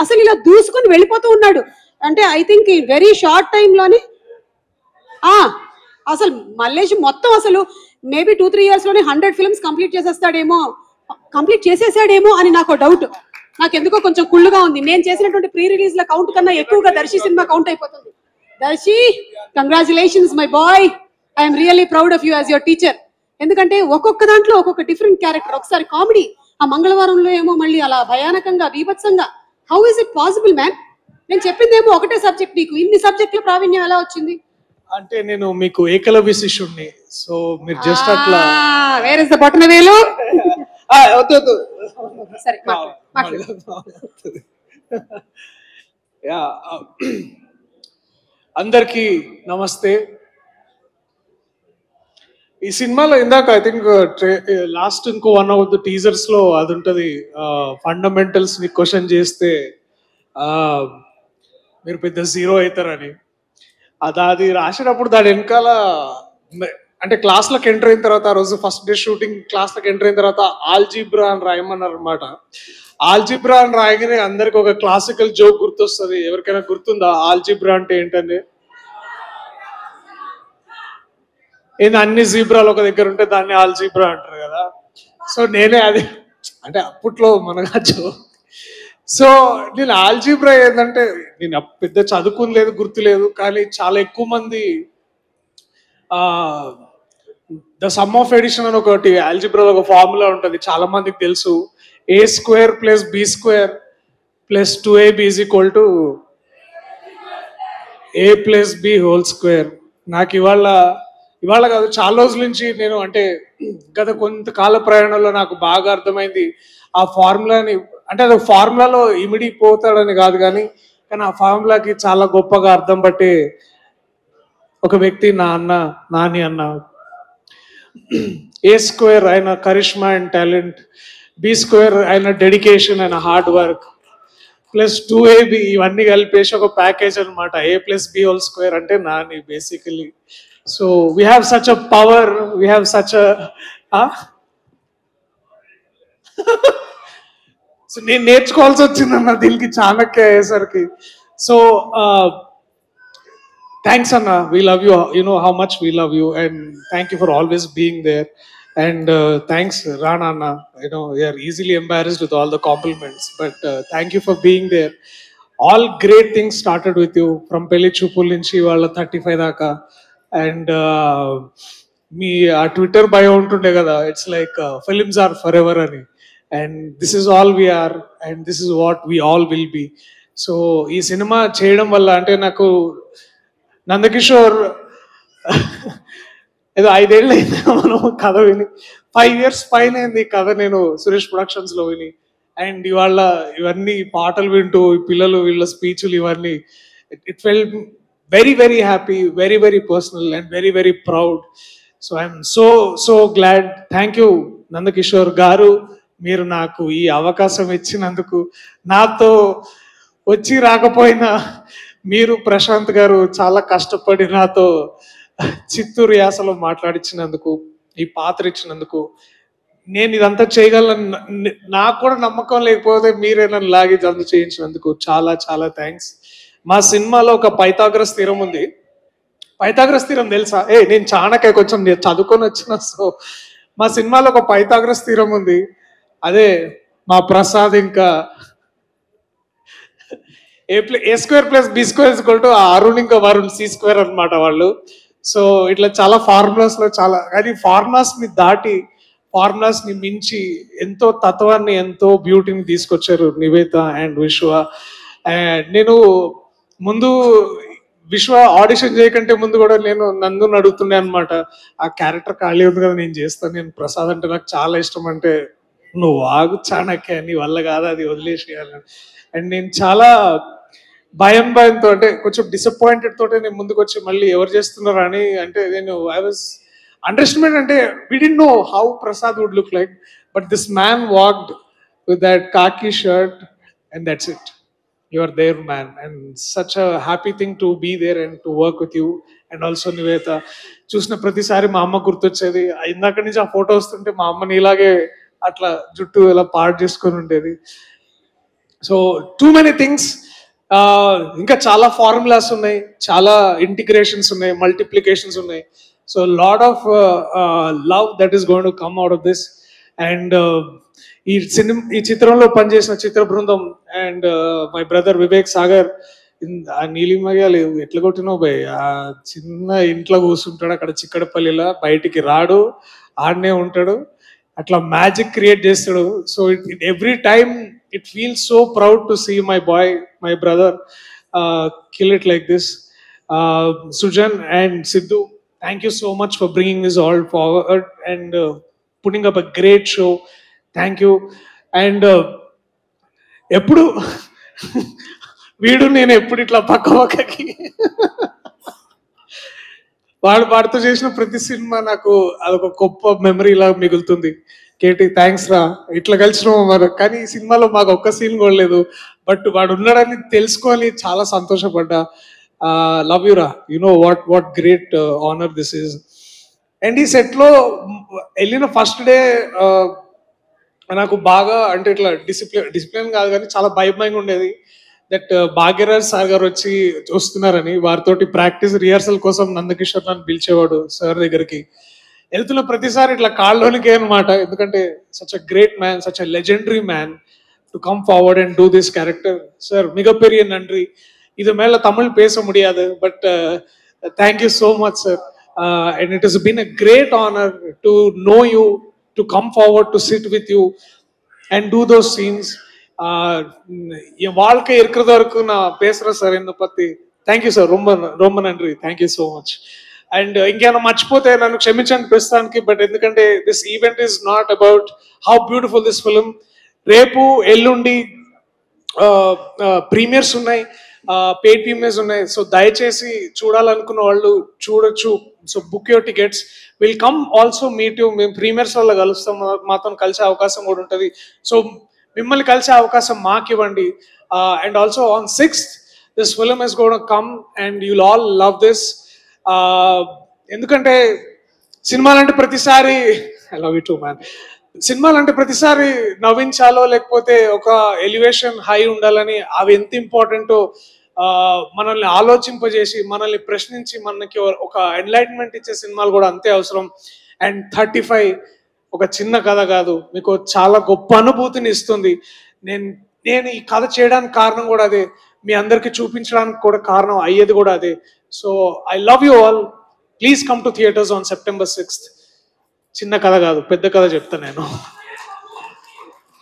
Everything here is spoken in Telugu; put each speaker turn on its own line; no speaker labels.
అసలు ఇలా దూసుకొని వెళ్ళిపోతూ ఉన్నాడు. అంటే ఐ థింక్ ఈ వెరీ షార్ట్ టైంలోనే అసలు మల్లేష్ మొత్తం అసలు మేబీ 2-3 yearsలోనే 100 films కంప్లీట్ చేసేసాడేమో అని నాకు డౌట్. నాకు ఎందుకో కొంచెం కుళ్ళుగా ఉంది. నేను చేసినటువంటి ప్రీ రిలీజ్ల కౌంట్ కన్నా ఎక్కువగా దర్శి సినిమా కౌంట్ అయిపోతుంది. Darshi, congratulations my boy, I'm really proud of you as your teacher. ఎందుకంటే ఒక్కొక్క దాంట్లో ఒక్కొక్క డిఫరెంట్ క్యారెక్టర్. ఒకసారి కామెడీ, ఆ మంగళవారంలో ఏమో మళ్ళీ అలా భయానకంగా బీభత్సంగా. How is it possible man? నేను చెప్పిందేమో ఒకటే సబ్జెక్ట్, నీకు ఇన్ని సబ్జెక్టుల ప్రావీణ్యం ఎలా వచ్చింది?
అంటే నేను మీకు ఏకలవ్య శిష్యుడిని, సో మీరు జస్ట్ అట్లా
వేర్ ఇస్ ద బటన్ వేలు.
వద్దు
సరే
యా, అందరికీ నమస్తే. ఈ సినిమాలో ఇందాక ఐ థింక్ లాస్ట్ ఇంకో వన్ ఆఫ్ ద టీజర్స్ లో అది ఉంటది, ఫండమెంటల్స్ ని క్వశ్చన్ చేస్తే మీరు పెద్ద జీరో అవుతారని. అది రాసేటప్పుడు దాని వెనకాల అంటే క్లాస్లోకి ఎంటర్ అయిన తర్వాత, ఆ రోజు ఫస్ట్ డే షూటింగ్ క్లాస్లోకి ఎంటర్ అయిన తర్వాత ఆల్జీబ్రా అని రాయమన్నారు అనమాట. ఆల్జీబ్రా అని రాయగానే అందరికి ఒక క్లాసికల్ జోక్ గుర్తొస్తుంది. ఎవరికైనా గుర్తుందా ఆల్జీబ్రా అంటే ఏంటండి? ఏంది, అన్ని జీబ్రాలు ఒక దగ్గర ఉంటే దాన్ని ఆల్జీబ్రా అంటారు కదా. సో నేనే అది అంటే అప్పట్లో మనగా జోక్. సో నేను ఆల్జీబ్రా ఏంటంటే, నేను పెద్ద చదువుకుని లేదు, గుర్తు లేదు, కానీ చాలా ఎక్కువ మంది ద సమ్ ఆఫ్ ఎడిషన్ అని ఒకటి ఆల్జీబ్రాలో ఒక ఫార్ములా ఉంటుంది, చాలా మందికి తెలుసు. a² + b² + 2ab = a + b². నాకు ఇవాళ కాదు, చాలా రోజుల నుంచి నేను అంటే గత కొంతకాల ప్రయాణంలో నాకు బాగా అర్థమైంది ఆ ఫార్ములాని. అంటే అది ఫార్ములాలో ఇమిడిపోతాడని కాదు, కానీ ఆ ఫార్ములాకి చాలా గొప్పగా అర్థం పట్టే ఒక వ్యక్తి నాని అన్న. a² ఆయన కరిష్మా అండ్ టాలెంట్, b² ఆయన dedication and hard work, +2ab ఇవన్నీ కలిపేసి ఒక ప్యాకేజ్ అనమాట. a + b² అంటే Nani basically. So we have such a power, we have such so నేను నేర్చుకోవాల్సి వచ్చిందన్న దీనికి చాణక్య అయ్యేసరికి. సో థ్యాంక్స్ అన్న, we love you, you know how much we love you, and thank you for always being there. And thanks Rana అన్న, we are easily embarrassed with all the compliments, but thank you for being there. All great things started with you, from Pelli Choopul నుంచి వాళ్ళ 35 దాకా. అండ్ మీ ఆ ట్విట్టర్ బయో ఉంటుండే కదా, it's like films are forever అని. And this is all we are, and this is what we all will be. So ఈ సినిమా చేయడం వల్ల అంటే నాకు నందకిషోర్ ఏదో 5 ఏళ్ళు అయింది మనం కథ విని, 5 years పైన అయింది కథ నేను సురేష్ ప్రొడక్షన్స్ లో విని. అండ్ ఇవాళ ఇవన్నీ పాటలు వింటూ పిల్లలు వీళ్ళ స్పీచ్లు ఇవన్నీ, it felt very very happy, very very personal, and very very proud. So I'm so glad. Thank you Nandakishore గారు, మీరు నాకు ఈ అవకాశం ఇచ్చినందుకు. నాతో వచ్చి రాకపోయినా మీరు ప్రశాంత్ గారు చాలా కష్టపడి నాతో చిత్తూరు యాసలో మాట్లాడించినందుకు, ఈ పాత్ర ఇచ్చినందుకు, నేను ఇదంతా చేయగలను నాకు కూడా నమ్మకం లేకపోతే మీరే నన్ను లాగి జంతు చేయించినందుకు చాలా చాలా థ్యాంక్స్. మా సినిమాలో ఒక పైథాగరస్ థీరం ఉంది. పైథాగరస్ థీరం తెలుసా? నేను చాణక్య కొంచెం చదువుకొని వచ్చిన. సో మా సినిమాలో ఒక పైథాగరస్ థీరం ఉంది. అదే మా ప్రసాద్ ఇంకా a² + b² అరుణ్ ఇంకా వరుణ్ c² అనమాట వాళ్ళు. సో ఇట్లా చాలా ఫార్ములాస్ లో చాలా, కానీ ఫార్ములాస్ ని దాటి, ఫార్ములాస్ ని మించి ఎంతో తత్వాన్ని, ఎంతో బ్యూటీని తీసుకొచ్చారు నివేత అండ్ విశ్వ. నేను ముందు విశ్వ ఆడిషన్ చేయకంటే ముందు కూడా నేను నందు అడుగుతుండే అనమాట, ఆ క్యారెక్టర్ ఖాళీ ఉంది కదా నేను చేస్తాను, నేను ప్రసాద్ అంటే నాకు చాలా ఇష్టం అంటే, నువ్వు ఆగు చాణక్య, నీ వల్ల కాదు, అది వదిలేసేయాలని. అండ్ నేను చాలా భయంతో అంటే కొంచెం డిసప్పాయింటెడ్ తోటే నేను ముందుకు వచ్చి మళ్ళీ ఎవరు చేస్తున్నారు అని అంటే నేను ఐ వాజ్ అండర్స్టాండ్. అంటే we didn't know how Prasad would look like, but this man walked with that khaki shirt and that's it. You are there, man, and such a happy thing to be there and to work with you. And also Nivetha, చూసిన ప్రతిసారి మా అమ్మ గుర్తొచ్చేది. ఇందాక నుంచి ఆ ఫోటో వస్తుంటే మా అమ్మని ఇలాగే అట్లా జుట్టు ఇలా పార్ట్ చేసుకొని ఉండేది. సో టూ మెనీ థింగ్స్, ఇంకా చాలా ఫార్ములాస్ ఉన్నాయి, చాలా ఇంటిగ్రేషన్స్ ఉన్నాయి, మల్టిప్లికేషన్స్ ఉన్నాయి. So lot of love that is going to come out of this. And ఈ చిత్రంలో పనిచేసిన చిత్ర బృందం and my brother Vivek Sagar, ఆ నీలిమయ్యాలు ఎట్లా కొట్టినావు భయ్, ఆ చిన్న ఇంట్లో కూర్చుంటాడు అక్కడ చిక్కడపల్లిలో, బయటికి రాడు, ఆడనే ఉంటాడు, అట్లా మ్యాజిక్ క్రియేట్ చేస్తాడు. So every time it feels so proud to see my boy, my brother, kill it like this. Sujan and Sidhu, thank you so much for bringing this all forward and putting up a great show. Thank you. And ఎప్పుడు వీడు నేను ఎప్పుడు ఇట్లా పక్కకి వాడితో చేసిన ప్రతి సినిమా నాకు అదొక గొప్ప మెమరీ లాగా మిగులుతుంది. కేటీ థ్యాంక్స్ రా, ఇట్లా కలిసినాము మరి, కానీ ఈ సినిమాలో మాకు ఒక్క సీన్ కూడా లేదు, బట్ వాడు ఉన్నాడని తెలుసుకొని చాలా సంతోషపడ్డా. లవ్ యూ రా, you know what great honour this is. And ఈ సెట్లో వెళ్ళిన ఫస్ట్ డే నాకు బాగా అంటే ఇట్లా డిసిప్లిన్ కాదు కానీ చాలా భయంగా ఉండేది. దట్ భాగ్యరాజ్ సార్ గారు వస్తున్నారని, వారితోటి ప్రాక్టీస్ రిహార్సల్ కోసం నందకిషోర్ నన్ను పిలిచేవాడు సార్ దగ్గరికి. వెళ్తున్న ప్రతిసారి ఇట్లా కాళ్ళలోనికే అనమాట, ఎందుకంటే such a great man, such a legendary man to come forward and do this character. Sir మిగపెரிய நன்றி, இது மேல தமிழ் பேச முடியாது, but thank you so much sir, and it has been a great honor to know you, to come forward to sit with you and do those scenes. என் வாழ்க்கை இருக்கிறது வரைக்கும் நான் பேசுறேன் சார் என்னை பத்தி. థ్యాంక్ యూ సార్, ரொம்ப ரொம்ப நன்றி, thank you so much. And ఇంకేమైనా మర్చిపోతే నన్ను క్షమించండి ప్రస్తుతానికి, బట్ ఎందుకంటే this event is not about how beautiful this film. రేపు ఎల్లుండి ప్రీమియర్స్ ఉన్నాయి, పెయిడ్ ప్రీమియర్స్ ఉన్నాయి. సో దయచేసి చూడాలనుకున్న వాళ్ళు చూడొచ్చు. So book your tickets, will come also meet you. మేము ప్రీమియర్స్ వల్ల కలుస్తాం, మాతో కలిసే అవకాశం కూడా ఉంటుంది. సో మిమ్మల్ని కలిసే అవకాశం మాకు ఇవ్వండి. And also on 6th this film is gonna come and you'll all love this. ఎందుకంటే సినిమాలంటే ప్రతిసారి I love you two man, సినిమాలంటే ప్రతిసారి నవ్వించాలో లేకపోతే ఒక ఎలివేషన్ హై ఉండాలని, అవి ఎంత ఇంపార్టెంటో మనల్ని ఆలోచింపజేసి మనల్ని ప్రశ్నించి మనకి ఒక ఎన్లైట్మెంట్ ఇచ్చే సినిమాలు కూడా అంతే అవసరం. అండ్ 35 ఒక చిన్న కథ కాదు, మీకు చాలా గొప్ప అనుభూతిని ఇస్తుంది. నేను ఈ కథ చేయడానికి కారణం కూడా అదే, మీ అందరికి చూపించడానికి కూడా కారణం అయ్యేది కూడా అదే. So I love you all, please come to theatres on September 6th. చిన్న కథ కాదు, పెద్ద కథ చెప్తాను నేను.